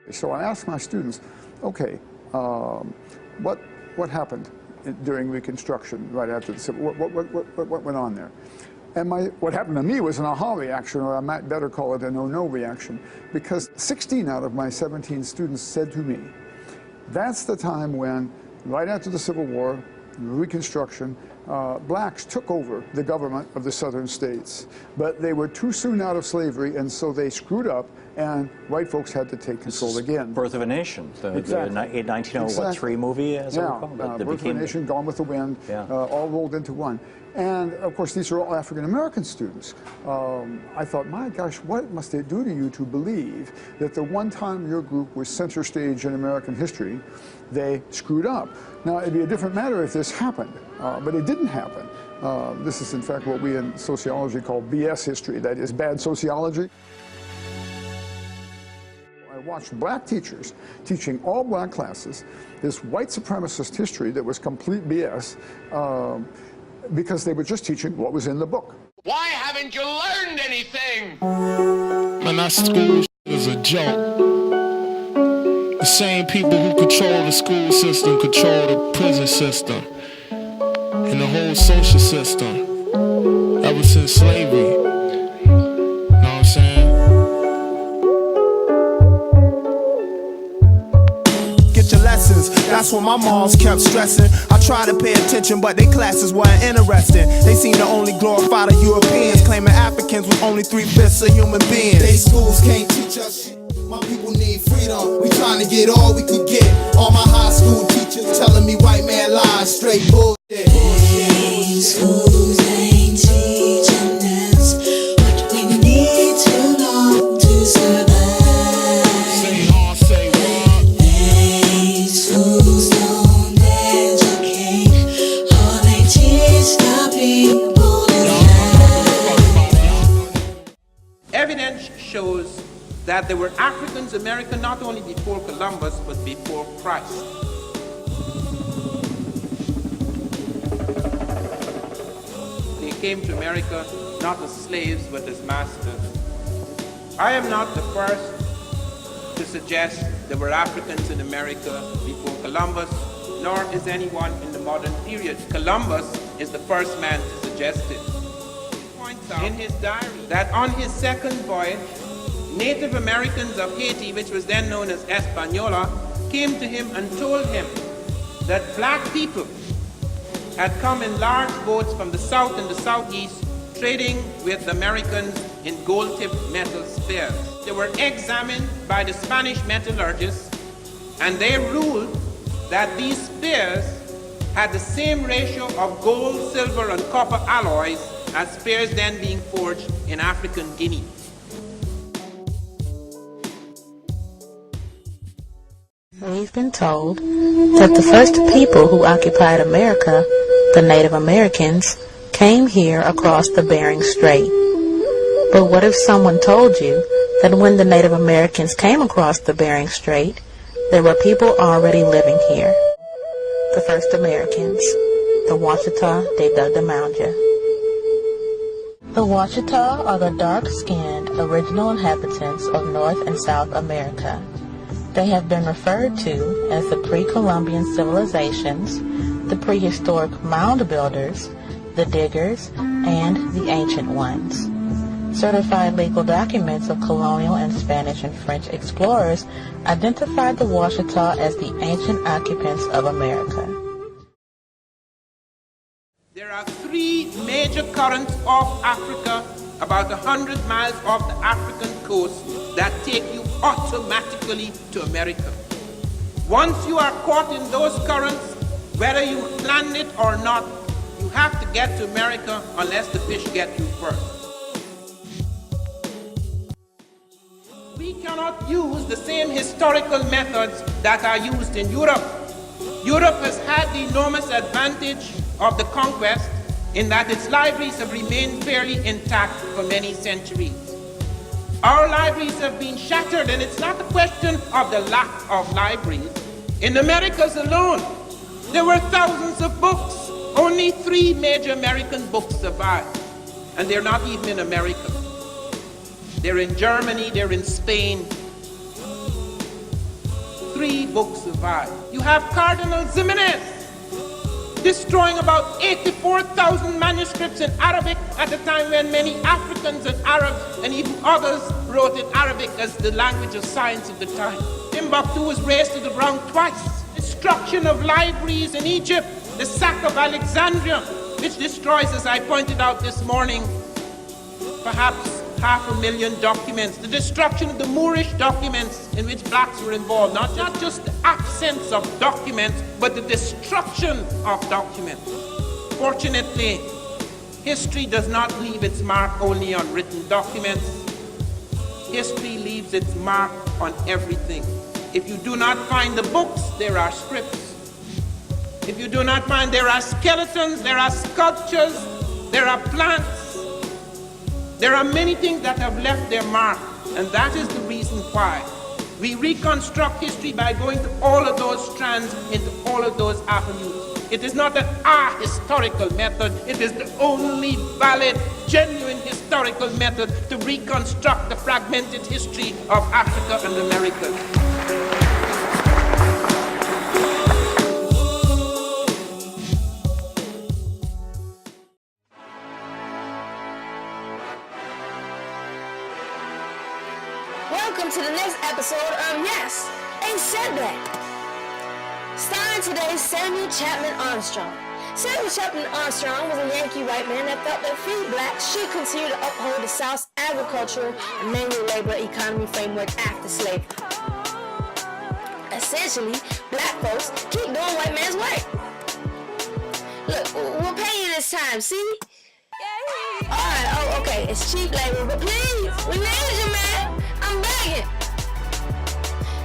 So I asked my students, okay, what happened during Reconstruction right after the Civil War? What went on there? And what happened to me was an aha reaction, or I might better call it an oh-no reaction, because 16 out of my 17 students said to me, that's the time when, right after the Civil War, Reconstruction, blacks took over the government of the southern states. But they were too soon out of slavery, and so they screwed up, and white folks had to take control again. Birth of a Nation, the 1903 movie, as I recall. Birth of a Nation, Gone with the Wind, all rolled into one. And of course, these are all African-American students. I thought, my gosh, what must it do to you to believe that the one time your group was center stage in American history, they screwed up? Now, it'd be a different matter if this happened, but it didn't happen. This is, in fact, what we in sociology call BS history, that is, bad sociology. I watched black teachers teaching all black classes this white supremacist history that was complete BS, because they were just teaching what was in the book. Why haven't you learned anything? Man, that school is a joke. The same people who control the school system control the prison system and the whole social system ever since slavery. You know what I'm saying? Get your lessons, that's what my moms kept stressing. I tried to pay attention, but their classes weren't interesting. They seem to only glorify the Europeans, claiming Africans was only 3/5 of human beings. They schools can't teach us shit. My people need freedom. We trying to get all we could get. All my high school teachers telling me white man lies, straight bullshit. Schools ain't teaching us what we need to know to survive. Say on, say what? Schools don't educate, all they teach the people is lies. Evidence shows that there were Africans American not only before Columbus, but before Christ. They came to America not as slaves, but as masters. I am not the first to suggest there were Africans in America before Columbus, nor is anyone in the modern period. Columbus is the first man to suggest it. He points out in his diary that on his second voyage, Native Americans of Haiti, which was then known as Hispaniola, came to him and told him that black people had come in large boats from the south and the southeast, trading with the Americans in gold-tipped metal spears. They were examined by the Spanish metallurgists, and they ruled that these spears had the same ratio of gold, silver, and copper alloys as spears then being forged in African Guinea. We've been told that the first people who occupied America, the Native Americans, came here across the Bering Strait. But what if someone told you that when the Native Americans came across the Bering Strait, there were people already living here? The first Americans, the Washita de Dugdamounja. The Washita are the dark-skinned original inhabitants of North and South America. They have been referred to as the pre-Columbian civilizations, the prehistoric mound builders, the diggers, and the ancient ones. Certified legal documents of colonial and Spanish and French explorers identified the Washita as the ancient occupants of America. There are three major currents of Africa, about 100 miles off the African coast, that take you automatically to America. Once you are caught in those currents, whether you plan it or not, you have to get to America unless the fish get you first. We cannot use the same historical methods that are used in Europe. Europe has had the enormous advantage of the conquest in that its libraries have remained fairly intact for many centuries. Our libraries have been shattered, and it's not a question of the lack of libraries. In the Americas alone, there were thousands of books. Only 3 major American books survive, and they're not even in America. They're in Germany, they're in Spain. 3 books survive. You have Cardinal Ximenes destroying about 84,000 manuscripts in Arabic at a time when many Africans and Arabs and even others wrote in Arabic as the language of science of the time. Timbuktu was razed to the ground twice. Destruction of libraries in Egypt, the sack of Alexandria, which destroys, as I pointed out this morning, perhaps 500,000 documents. The destruction of the Moorish documents in which blacks were involved. Not just the absence of documents, but the destruction of documents. Fortunately, history does not leave its mark only on written documents. History leaves its mark on everything. If you do not find the books, there are scripts. If you do not find, there are skeletons, there are sculptures, there are plants. There are many things that have left their mark, and that is the reason why we reconstruct history by going to all of those strands, into all of those avenues. It is not an ahistorical method, it is the only valid, genuine historical method to reconstruct the fragmented history of Africa and America. Welcome to the next episode of Yes, Ain't Said That. Starring today's Samuel Chapman Armstrong. Samuel Chapman Armstrong was a Yankee white man that felt that free blacks should continue to uphold the South's agricultural and manual labor economy framework after slavery. Essentially, black folks keep doing white man's work. Look, we'll pay you this time, see? Alright, oh, okay, it's cheap labor, but please, we need you, man. I'm begging.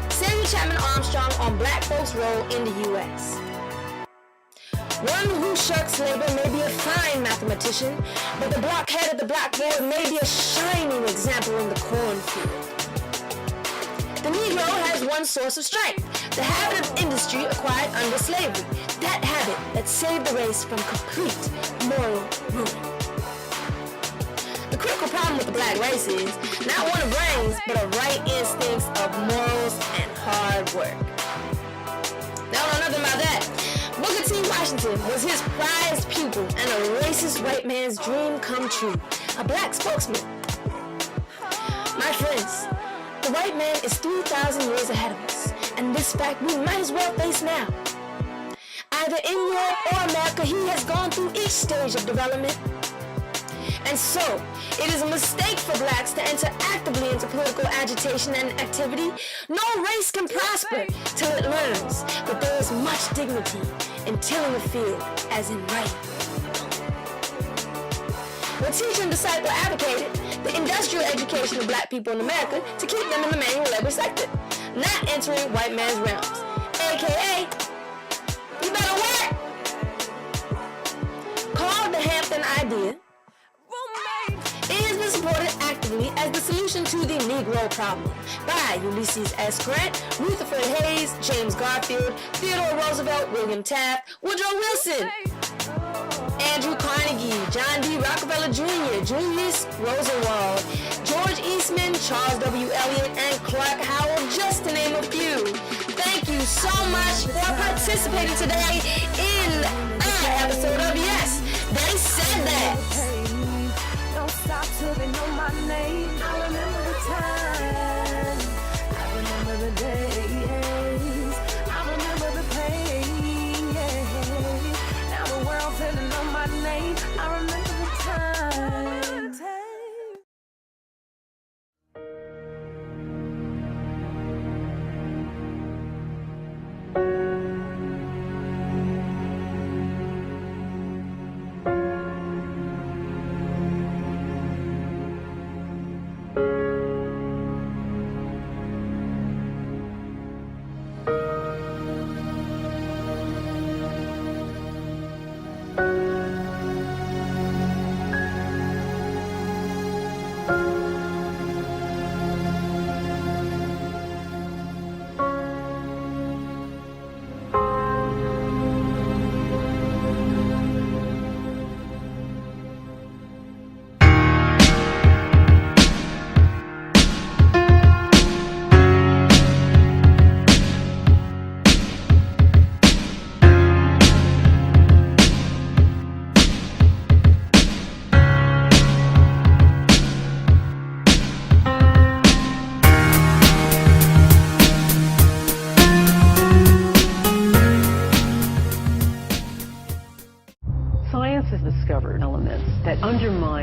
Samuel Chapman Armstrong on black folks' role in the U.S. One who shirks labor may be a fine mathematician, but the blockhead of the blackboard may be a shining example in the cornfield. The Negro has one source of strength, the habit of industry acquired under slavery, that habit that saved the race from complete moral ruin. The critical problem with the black race is not one of brains, but a right instincts of morals and hard work. Now, know nothing about that. Booker T. Washington was his prized pupil and a racist white man's dream come true, a black spokesman. My friends, the white man is 3,000 years ahead of us, and this fact we might as well face now. Either in Europe or America, he has gone through each stage of development. And so, it is a mistake for blacks to enter actively into political agitation and activity. No race can prosper till it learns that there is much dignity in tilling the field as in writing. The teacher and disciple advocated the industrial education of black people in America to keep them in the manual labor sector, not entering white man's realms, aka, you better work. Called the Hampton Idea, it has been supported actively as the solution to the Negro problem by Ulysses S. Grant, Rutherford Hayes, James Garfield, Theodore Roosevelt, William Taft, Woodrow Wilson, Andrew Carnegie, John D. Rockefeller Jr., Julius Rosenwald, George Eastman, Charles W. Eliot, and Clark Howell, just to name a few. Thank you so much for participating today in our episode of Yes, They Said That. Stop till they know my name. I remember the time. I remember the days. I remember the pain. Yeah. Now the world till they know my name. I remember the time.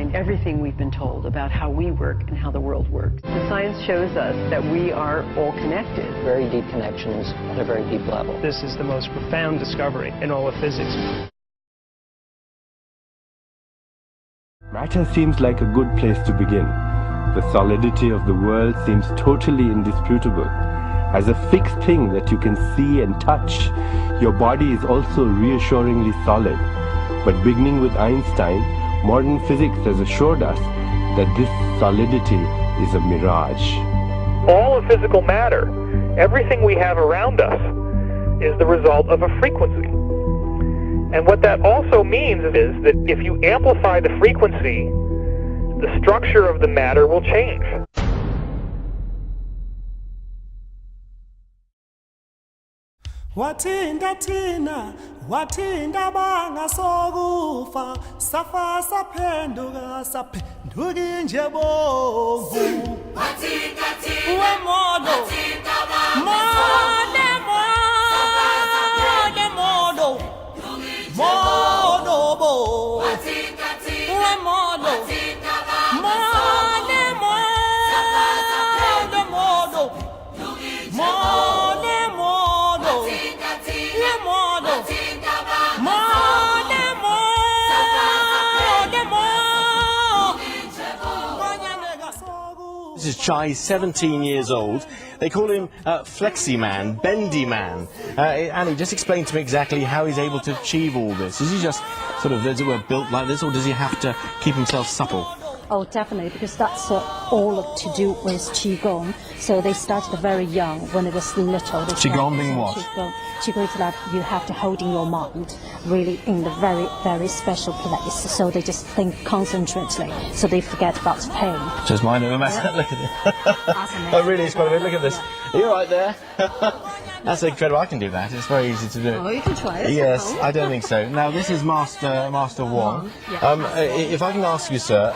question everything we've been told about how we work and how the world works. The science shows us that we are all connected. Very deep connections at a very deep level. This is the most profound discovery in all of physics. Matter seems like a good place to begin. The solidity of the world seems totally indisputable. As a fixed thing that you can see and touch, your body is also reassuringly solid. But beginning with Einstein, modern physics has assured us that this solidity is a mirage. All of physical matter, everything we have around us, is the result of a frequency. And what that also means is that if you amplify the frequency, the structure of the matter will change. Wathinda thina wathinda bangasokufa safa saphenduka saphenduka nje bovu wathinda thina wemodo mode modo modo bo wathinda thina wemodo This is Chai, he's 17 years old. They call him Flexi Man, Bendy Man. Annie, just explain to me exactly how he's able to achieve all this. Is he just sort of, as it were, built like this, or does he have to keep himself supple? Oh, definitely, because that's all to do with Qigong. So they started very young, when it was little. Qigong being what? Qigong is like you have to hold in your mind really in the very, very special place. So they just think concentratedly, so they forget about pain. Just mind over matter. Yeah. Look at it. Oh, really, it's quite a bit. Look at this. Are you right there? That's incredible. I can do that. It's very easy to do. Oh, you can try it. Yes, I don't think so. Now, this is Master Wong. Yeah. If I can ask you, sir,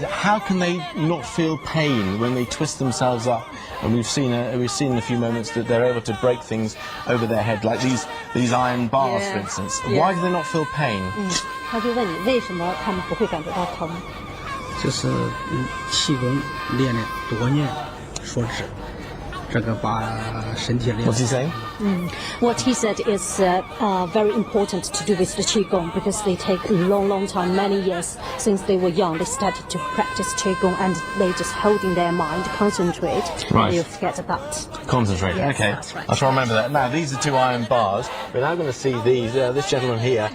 how can they not feel pain when they twist themselves up? And we've seen in a few moments that they're able to break things over their head, like these iron bars, for instance. Yeah. Why do they not feel pain? 他就问你为什么他们不会感觉到疼？就是气功练了多年所致。 What's he saying? What he said is very important to do with the Qigong because they take a long, long time, many years since they were young. They started to practice Qigong and they just hold in their mind, concentrate, right. And you forget that. Concentrate, yes, okay. That's right. I'll try to remember that. Now, these are two iron bars. We're now going to see these. This gentleman here.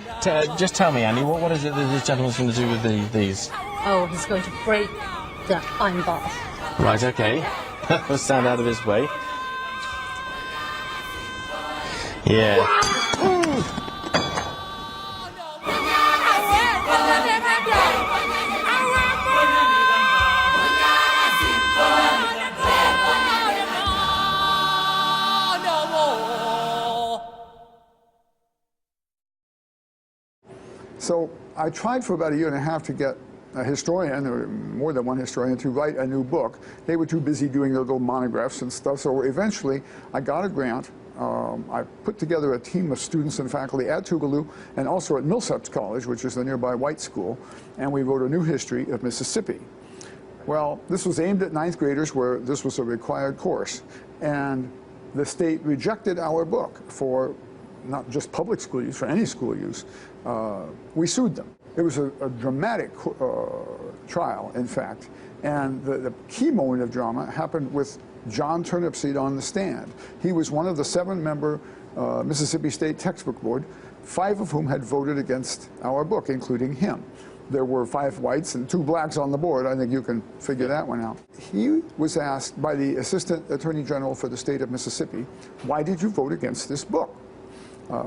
Just tell me, Annie, what is it that this gentleman's going to do with these? Oh, he's going to break the iron bars. Right, okay. We'll stand out of his way. Yeah. So I tried for about a year and a half to get a historian, or more than one historian, to write a new book. They were too busy doing their little monographs and stuff, so eventually I got a grant. I put together a team of students and faculty at Tougaloo and also at Millsaps College, which is the nearby white school, and we wrote a new history of Mississippi. Well, this was aimed at 9th graders where this was a required course, and the state rejected our book for not just public school use, for any school use. We sued them. It was a dramatic trial, in fact, and the key moment of drama happened with John Turnipseed on the stand. He was one of the 7-member Mississippi State Textbook Board, 5 of whom had voted against our book, including him. There were 5 whites and 2 blacks on the board. I think you can figure that one out. He was asked by the Assistant Attorney General for the state of Mississippi, why did you vote against this book?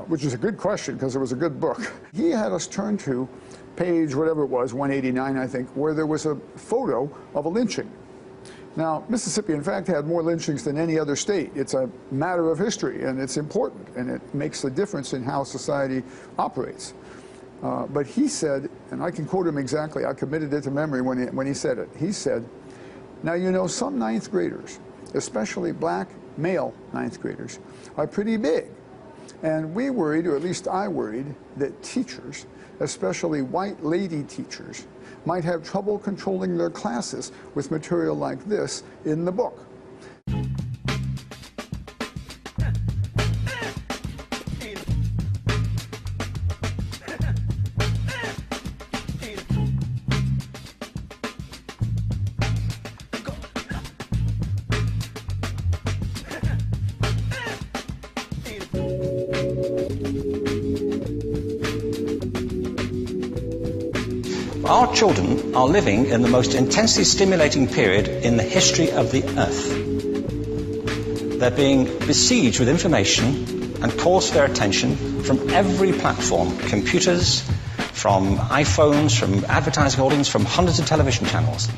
Which is a good question because it was a good book. He had us turn to page, whatever it was, 189, I think, where there was a photo of a lynching. Now, Mississippi, in fact, had more lynchings than any other state. It's a matter of history, and it's important, and it makes a difference in how society operates. But he said, and I can quote him exactly, I committed it to memory when he said it. He said, now, you know, some 9th graders, especially black male 9th graders, are pretty big. And we worried, or at least I worried, that teachers, especially white lady teachers, might have trouble controlling their classes with material like this in the book. Our children are living in the most intensely stimulating period in the history of the earth. They're being besieged with information and calls for their attention from every platform, computers, from iPhones, from advertising holdings, from hundreds of television channels.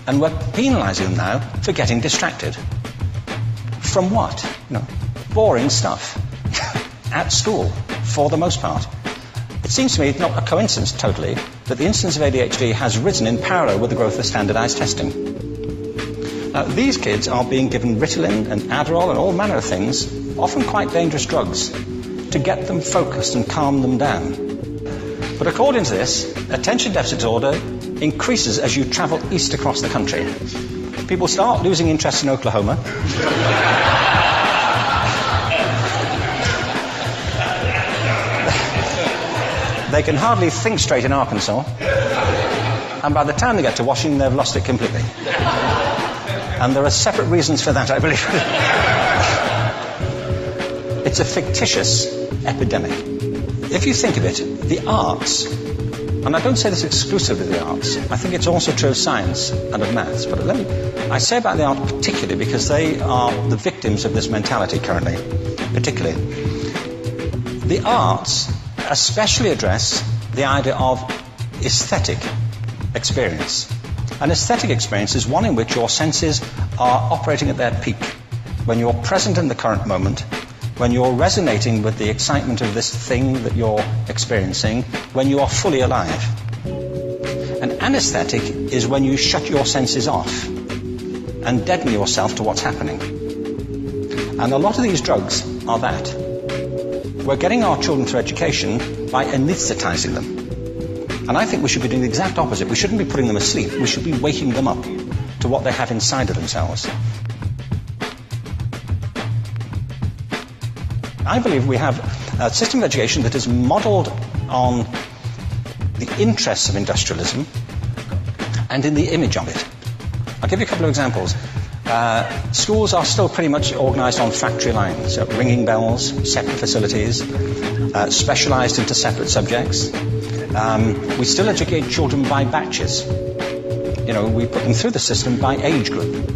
And we're penalizing them now for getting distracted. From what? Boring stuff. At school, for the most part. It seems to me not a coincidence totally that the incidence of ADHD has risen in parallel with the growth of standardized testing. Now, these kids are being given Ritalin and Adderall and all manner of things, often quite dangerous drugs, to get them focused and calm them down. But according to this, attention deficit disorder increases as you travel east across the country. People start losing interest in Oklahoma. They can hardly think straight in Arkansas. And by the time they get to Washington, they've lost it completely. And there are separate reasons for that, I believe. It's a fictitious epidemic. If you think of it, the arts, and I don't say this exclusively of the arts, I think it's also true of science and of maths, but I say about the arts particularly because they are the victims of this mentality currently, particularly. The arts especially address the idea of aesthetic experience. An aesthetic experience is one in which your senses are operating at their peak, when you're present in the current moment, when you're resonating with the excitement of this thing that you're experiencing, when you are fully alive. An anesthetic is when you shut your senses off and deaden yourself to what's happening. And a lot of these drugs are that. We're getting our children through education by anesthetizing them. And I think we should be doing the exact opposite. We shouldn't be putting them asleep. We should be waking them up to what they have inside of themselves. I believe we have a system of education that is modeled on the interests of industrialism and in the image of it. I'll give you a couple of examples. Schools are still pretty much organized on factory lines, ringing bells, separate facilities, specialized into separate subjects. We still educate children by batches. We put them through the system by age group.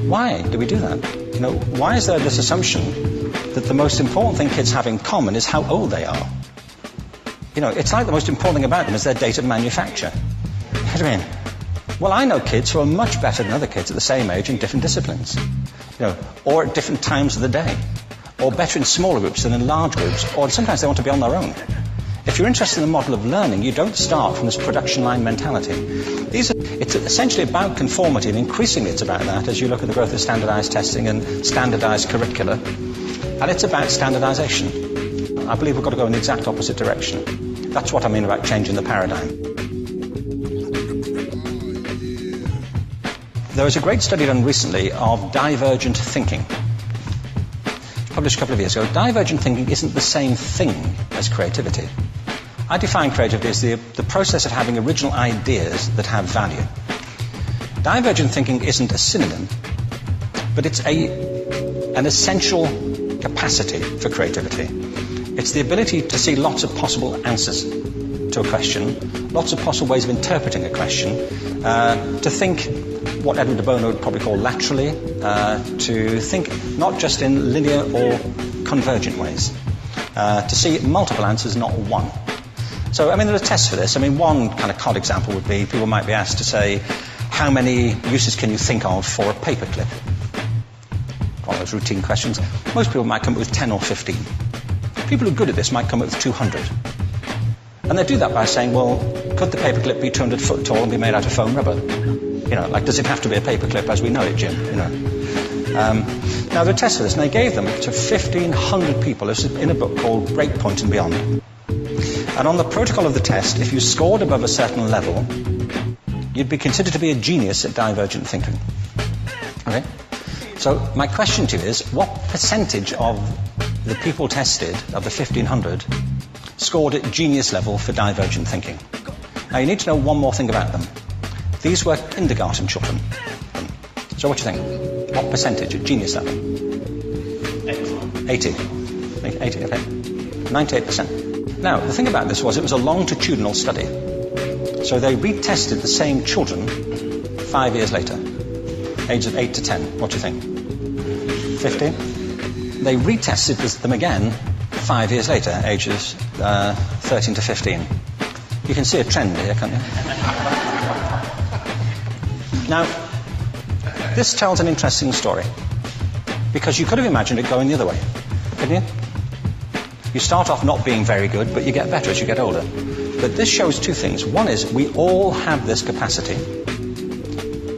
Why do we do that? Why is there this assumption that the most important thing kids have in common is how old they are? It's like the most important thing about them is their date of manufacture. You know what I mean? Well, I know kids who are much better than other kids at the same age in different disciplines, or at different times of the day, or better in smaller groups than in large groups, or sometimes they want to be on their own. If you're interested in the model of learning, you don't start from this production line mentality. It's essentially about conformity, and increasingly it's about that as you look at the growth of standardized testing and standardized curricula. And it's about standardization. I believe we've got to go in the exact opposite direction. That's what I mean about changing the paradigm. There was a great study done recently of divergent thinking. Published a couple of years ago. Divergent thinking isn't the same thing as creativity. I define creativity as the process of having original ideas that have value. Divergent thinking isn't a synonym, but it's an essential capacity for creativity. It's the ability to see lots of possible answers to a question, lots of possible ways of interpreting a question, to think what Edward de Bono would probably call laterally, to think not just in linear or convergent ways, to see multiple answers, not one. So, there are tests for this. One kind of cod example would be people might be asked to say, how many uses can you think of for a paperclip? One of those routine questions. Most people might come up with 10 or 15. People who are good at this might come up with 200. And they do that by saying, well, could the paperclip be 200 foot tall and be made out of foam rubber? Does it have to be a paperclip as we know it, Jim? Now, they tested this, and they gave them to 1,500 people. This is in a book called Breakpoint and Beyond. And on the protocol of the test, if you scored above a certain level, you'd be considered to be a genius at divergent thinking. Okay? So my question to you is, what percentage of the people tested, of the 1,500, scored at genius level for divergent thinking? Now, you need to know one more thing about them. These were kindergarten children. So what do you think? What percentage at genius level? 80. 80, okay. 98%. Now, the thing about this was it was a longitudinal study. So they retested the same children 5 years later, ages of 8 to 10. What do you think? 15? They retested them again 5 years later, ages 13 to 15. You can see a trend here, can't you? Now, this tells an interesting story, because you could have imagined it going the other way, couldn't you? You start off not being very good, but you get better as you get older. But this shows two things. One is we all have this capacity,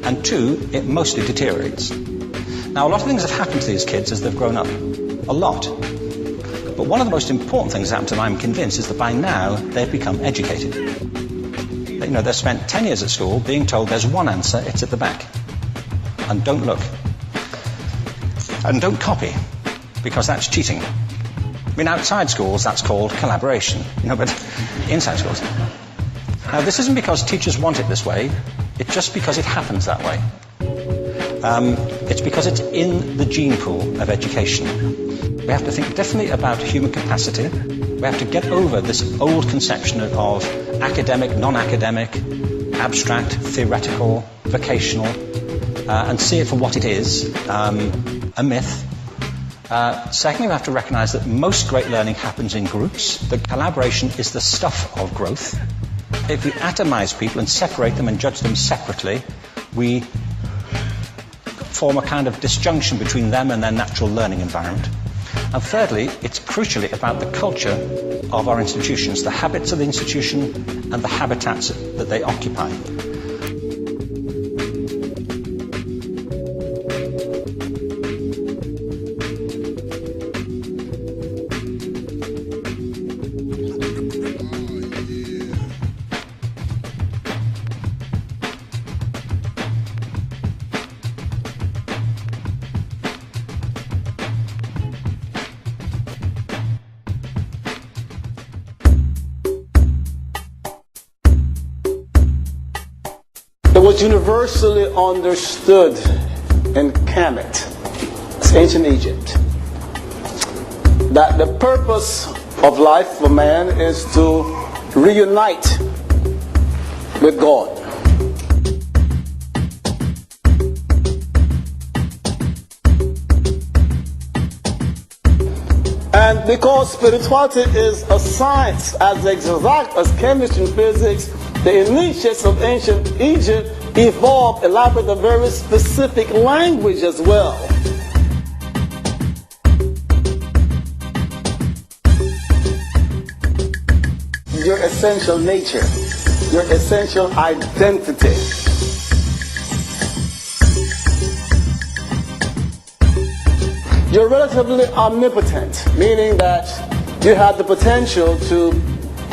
and two, it mostly deteriorates. Now, a lot of things have happened to these kids as they've grown up. A lot. But one of the most important things that happened to them, I'm convinced, is that by now they've become educated. You know, they've spent 10 years at school being told there's one answer, it's at the back. And don't look. And don't copy, because that's cheating. I mean, outside schools, that's called collaboration, you know, but inside schools. Now, this isn't because teachers want it this way, it's just because it happens that way. It's because it's in the gene pool of education. We have to think differently about human capacity. We have to get over this old conception of academic, non-academic, abstract, theoretical, vocational, and see it for what it is, a myth. Secondly, we have to recognize that most great learning happens in groups, that collaboration is the stuff of growth. If we atomize people and separate them and judge them separately, we form a kind of disjunction between them and their natural learning environment. And thirdly, it's crucially about the culture of our institutions, the habits of the institution and the habitats that they occupy. It was universally understood in Kemet, ancient Egypt, that the purpose of life for man is to reunite with God. And because spirituality is a science as exact as chemistry and physics, the initiates of ancient Egypt evolved, elaborated a very specific language as well. Your essential nature, your essential identity. You're relatively omnipotent, meaning that you have the potential to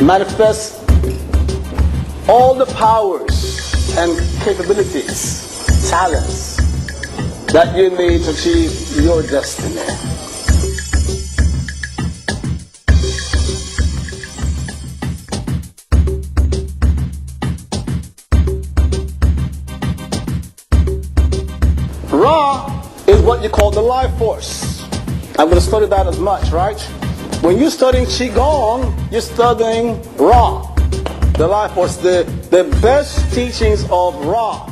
manifest all the powers and capabilities, talents that you need to achieve your destiny. Ra is what you call the life force. I'm going to study that as much, right? When you're studying Qigong, you're studying Ra, the life force, the best teachings of Ra